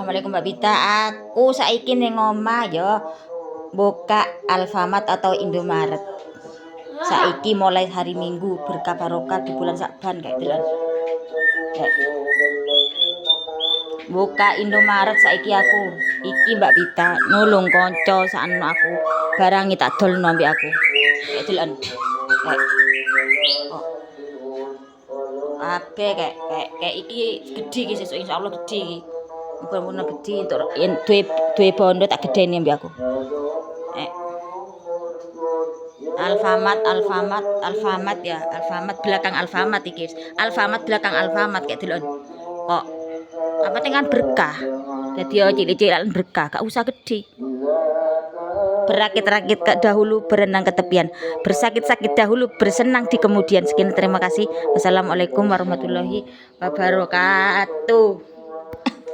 Assalamualaikum Mbak Bita. Aku saiki ning omah ya buka Alfamart atau Indomaret. Saiki mulai hari Minggu berkah barokah di bulan Syakban kayak gitu. Buka Indomaret saiki aku. Iki Mbak Bita nulung konco sakno aku. Barang tak dolno mbek aku. Kayak dolan. Kayak iki gede iki sesuk insyaallah gede iki. Muga-muga gede entuk duwe bondo tak gedeni mbek aku. Alfamart ya, Alfamart belakang Alfamart iki. Alfamart belakang Alfamart kayak delon. Kok apa kan berkah. Dadi yo cilik-cilik berkah, gak usah gede. Berakit-rakit dahulu, berenang ke tepian. Bersakit-sakit dahulu, bersenang di kemudian. Sekian, terima kasih. Wassalamualaikum warahmatullahi wabarakatuh.